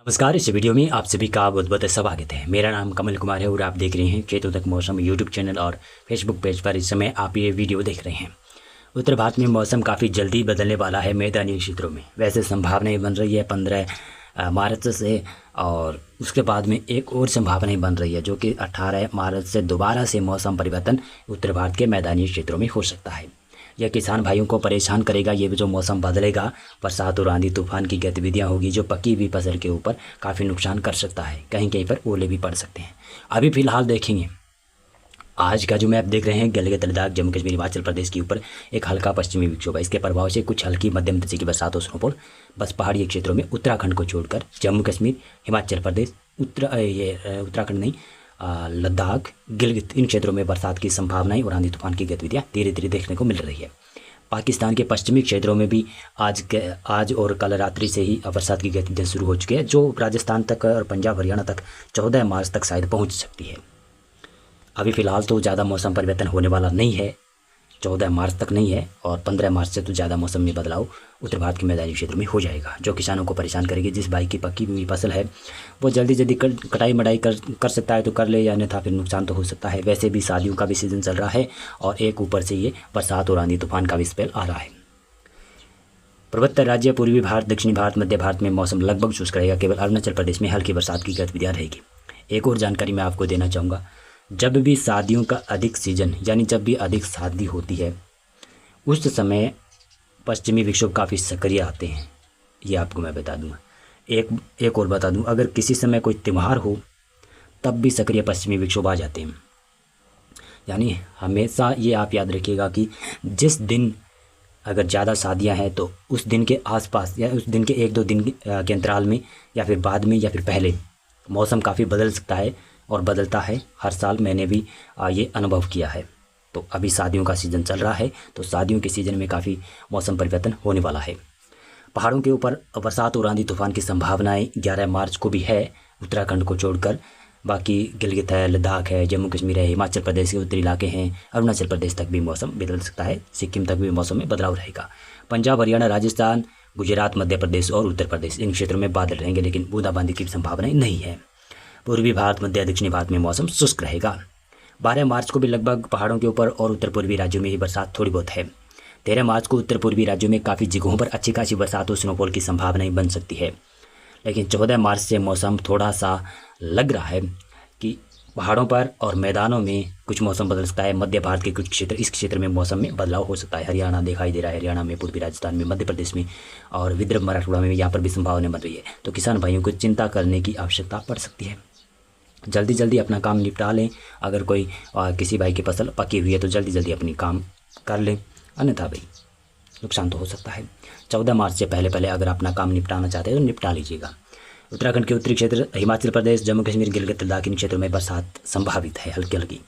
नमस्कार। इस वीडियो में आप सभी का बहुत बहुत स्वागत है। मेरा नाम कमल कुमार है और आप देख रहे हैं खेतों तक मौसम यूट्यूब चैनल और फेसबुक पेज पर इस समय आप ये वीडियो देख रहे हैं। उत्तर भारत में मौसम काफ़ी जल्दी बदलने वाला है मैदानी क्षेत्रों में। वैसे संभावनाएं बन रही है 15 मार्च से, और उसके बाद में एक और संभावनाएं बन रही है जो कि 18 मार्च से दोबारा से मौसम परिवर्तन उत्तर भारत के मैदानी क्षेत्रों में हो सकता है। यह किसान भाइयों को परेशान करेगा। ये जो मौसम बदलेगा, बरसात और आंधी तूफान की गतिविधियां होगी जो पकी हुई फसल के ऊपर काफ़ी नुकसान कर सकता है। कहीं कहीं पर ओले भी पड़ सकते हैं। अभी फ़िलहाल देखेंगे, आज का जो मैप देख रहे हैं, गिलगित लद्दाख जम्मू कश्मीर हिमाचल प्रदेश के ऊपर एक हल्का पश्चिमी विक्षोभ है। इसके प्रभाव से कुछ हल्की मध्यम दर्जे की बरसात और स्नोफॉल बस पहाड़ी क्षेत्रों में उत्तराखंड को छोड़कर जम्मू कश्मीर, हिमाचल प्रदेश, उत्तराखंड नहीं, लद्दाख, गिलगित, इन क्षेत्रों में बरसात की संभावनाएं और आंधी तूफान की गतिविधियां धीरे धीरे देखने को मिल रही है। पाकिस्तान के पश्चिमी क्षेत्रों में भी आज और कल रात्रि से ही बरसात की गतिविधियां शुरू हो चुकी है, जो राजस्थान तक और पंजाब हरियाणा तक 14 मार्च तक शायद पहुंच सकती है। अभी फ़िलहाल तो ज़्यादा मौसम परिवर्तन होने वाला नहीं है, 14 मार्च तक नहीं है, और 15 मार्च से तो ज़्यादा मौसम में बदलाव उत्तर भारत के मैदानी क्षेत्र में हो जाएगा, जो किसानों को परेशान करेगी। जिस भाई की पक्की हुई फसल है वो जल्दी कटाई मड़ाई कर सकता है तो कर ले, या अन्यथा फिर नुकसान तो हो सकता है। वैसे भी शादियों का भी सीज़न चल रहा है और एक ऊपर से ये बरसात और आंधी तूफान का भी स्पेल आ रहा है। पूर्वोत्तर राज्य, पूर्वी भारत, दक्षिणी भारत, मध्य भारत में मौसम लगभग शुष्क रहेगा। केवल अरुणाचल प्रदेश में हल्की बरसात की गतिविधियाँ रहेगी। एक और जानकारी मैं आपको देना चाहूँगा, जब भी शादियों का अधिक सीजन, यानी जब भी अधिक शादी होती है, उस समय पश्चिमी विक्षोभ काफ़ी सक्रिय आते हैं। ये आपको मैं बता दूंगा। एक और बता दूं, अगर किसी समय कोई त्यौहार हो तब भी सक्रिय पश्चिमी विक्षोभ आ जाते हैं। यानी हमेशा ये आप याद रखिएगा कि जिस दिन अगर ज़्यादा शादियां हैं तो उस दिन के आसपास या उस दिन के 1-2 दिन के अंतराल में, या फिर बाद में, या फिर पहले, मौसम काफ़ी बदल सकता है और बदलता है हर साल। मैंने भी ये अनुभव किया है। तो अभी शादियों का सीज़न चल रहा है, तो शादियों के सीज़न में काफ़ी मौसम परिवर्तन होने वाला है। पहाड़ों के ऊपर बरसात और आंधी तूफान की संभावनाएं 11 मार्च को भी है, उत्तराखंड को छोड़कर। बाकी गिलगित है, लद्दाख है, जम्मू कश्मीर है, हिमाचल प्रदेश के उत्तरी इलाके हैं, अरुणाचल प्रदेश तक भी मौसम बदल सकता है। सिक्किम तक भी मौसम में बदलाव रहेगा। पंजाब, हरियाणा, राजस्थान, गुजरात, मध्य प्रदेश और उत्तर प्रदेश, इन क्षेत्रों में बादल रहेंगे, लेकिन बूंदाबांदी की संभावनाएं नहीं है। पूर्वी भारत, मध्य दक्षिणी भारत में मौसम शुष्क रहेगा। 12 मार्च को भी लगभग पहाड़ों के ऊपर और उत्तर पूर्वी राज्यों में ही बरसात थोड़ी बहुत है। 13 मार्च को उत्तर पूर्वी राज्यों में काफ़ी जगहों पर अच्छी खासी बरसात और स्नोफॉल की संभावनाएं बन सकती है। लेकिन 14 मार्च से मौसम थोड़ा सा लग रहा है कि पहाड़ों पर और मैदानों में कुछ मौसम बदल सकता है। मध्य भारत के कुछ क्षेत्र, इस क्षेत्र में मौसम में बदलाव हो सकता है। हरियाणा दिखाई दे रहा है, हरियाणा में, पूर्वी राजस्थान में, मध्य प्रदेश में और विदर्भ मराठवाड़ा में यहाँ पर भी संभावना बन रही है। तो किसान भाइयों को चिंता करने की आवश्यकता पड़ सकती है। जल्दी अपना काम निपटा लें। अगर कोई किसी भाई की फसल पकी हुई है तो जल्दी अपनी काम कर लें, अन्यथा भाई नुकसान तो हो सकता है। 14 मार्च से पहले अगर अपना काम निपटाना चाहते हैं तो निपटा लीजिएगा। उत्तराखंड के उत्तरी क्षेत्र, हिमाचल प्रदेश, जम्मू कश्मीर, गिलगित लद्दाख, इन क्षेत्रों में बरसात संभावित है हल्की।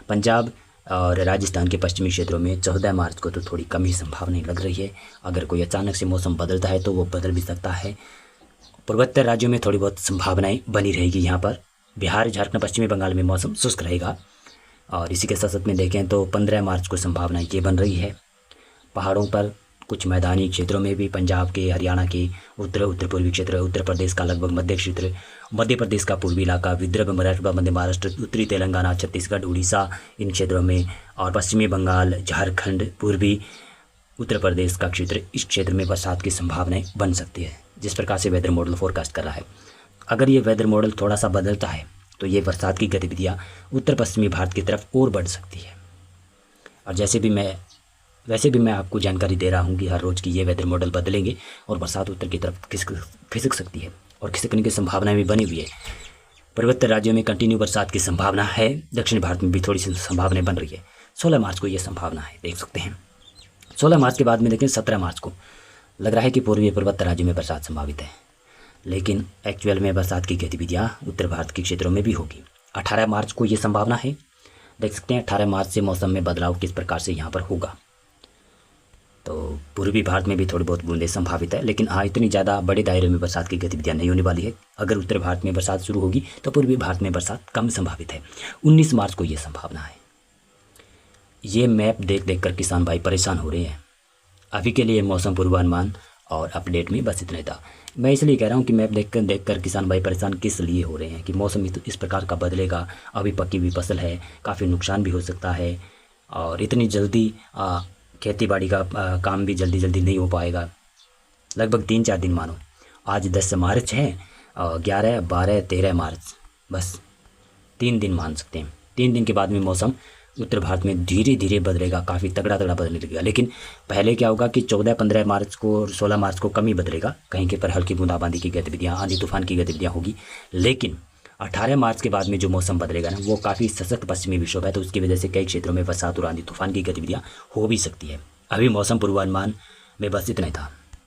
पंजाब और राजस्थान के पश्चिमी क्षेत्रों में 14 मार्च को तो थोड़ी कम ही संभावनाएं लग रही है। अगर कोई अचानक से मौसम बदलता है तो वो बदल भी सकता है। पूर्वोत्तर राज्यों में थोड़ी बहुत संभावनाएं बनी रहेगी। यहाँ पर बिहार, झारखंड, पश्चिमी बंगाल में मौसम शुष्क रहेगा। और इसी के साथ साथ में देखें तो 15 मार्च को संभावना ये बन रही है। पहाड़ों पर, कुछ मैदानी क्षेत्रों में भी, पंजाब के, हरियाणा के उत्तर पूर्वी क्षेत्र, उत्तर प्रदेश का लगभग मध्य क्षेत्र, मध्य प्रदेश का पूर्वी इलाका, विदर्भ, मराठवाड़ा, मध्य महाराष्ट्र, उत्तरी तेलंगाना, छत्तीसगढ़, उड़ीसा, इन क्षेत्रों में, और पश्चिमी बंगाल, झारखंड, पूर्वी उत्तर प्रदेश का क्षेत्र, इस क्षेत्र में बरसात की संभावनाएं बन सकती है, जिस प्रकार से वेदर मॉडल फोरकास्ट कर रहा है। अगर ये वेदर मॉडल थोड़ा सा बदलता है तो ये बरसात की गतिविधियाँ उत्तर पश्चिमी भारत की तरफ और बढ़ सकती है। और वैसे भी मैं आपको जानकारी दे रहा हूँ कि हर रोज़ की ये वेदर मॉडल बदलेंगे और बरसात उत्तर की तरफ खिसक सकती है, और खिसकने की संभावना भी बनी हुई है। पूर्वोत्तर राज्यों में कंटिन्यू बरसात की संभावना है। दक्षिण भारत में भी थोड़ी सी संभावनाएं बन रही है। 16 मार्च को ये संभावना है, देख सकते हैं। 16 मार्च के बाद में देखें 17 मार्च को लग रहा है कि पूर्वी पूर्वोत्तर राज्यों में बरसात संभावित है, लेकिन एक्चुअल में बरसात की गतिविधियाँ उत्तर भारत के क्षेत्रों में भी होगी। 18 मार्च को ये संभावना है, देख सकते हैं। 18 मार्च से मौसम में बदलाव किस प्रकार से यहाँ पर होगा। तो पूर्वी भारत में भी थोड़ी बहुत बूंदें संभावित है, लेकिन हाँ, इतनी ज़्यादा बड़े दायरे में बरसात की गतिविधियाँ नहीं होने वाली है। अगर उत्तर भारत में बरसात शुरू होगी तो पूर्वी भारत में बरसात कम संभावित है। 19 मार्च को ये संभावना है। ये मैप देख कर किसान भाई परेशान हो रहे हैं। अभी के लिए मौसम पूर्वानुमान और अपडेट में बस इतना ही था। मैं इसलिए कह रहा हूँ कि मैप देख कर किसान भाई परेशान किस लिए हो रहे हैं कि मौसम इस प्रकार का बदलेगा, अभी पकी हुई फसल है, काफ़ी नुकसान भी हो सकता है और इतनी जल्दी खेती बाड़ी का काम भी जल्दी जल्दी नहीं हो पाएगा। लगभग 3-4 दिन मानो, आज 10 मार्च है और 11, 12, 13 मार्च, बस 3 दिन मान सकते हैं। 3 दिन के बाद में मौसम उत्तर भारत में धीरे धीरे बदलेगा, काफ़ी तगड़ा तगड़ा बदलने लगेगा। लेकिन पहले क्या होगा कि 14-15 मार्च को और 16 मार्च को कम ही बदलेगा, कहीं के पर हल्की बूंदाबांदी की गतिविधियाँ, आंधी तूफान की गतिविधियाँ होगी। लेकिन 18 मार्च के बाद में जो मौसम बदलेगा ना, वो काफ़ी सशक्त पश्चिमी विक्षोभ है, तो उसकी वजह से कई क्षेत्रों में बरसात और आंधी तूफान की गतिविधियाँ हो भी सकती है। अभी मौसम पूर्वानुमान में बस इतना ही था।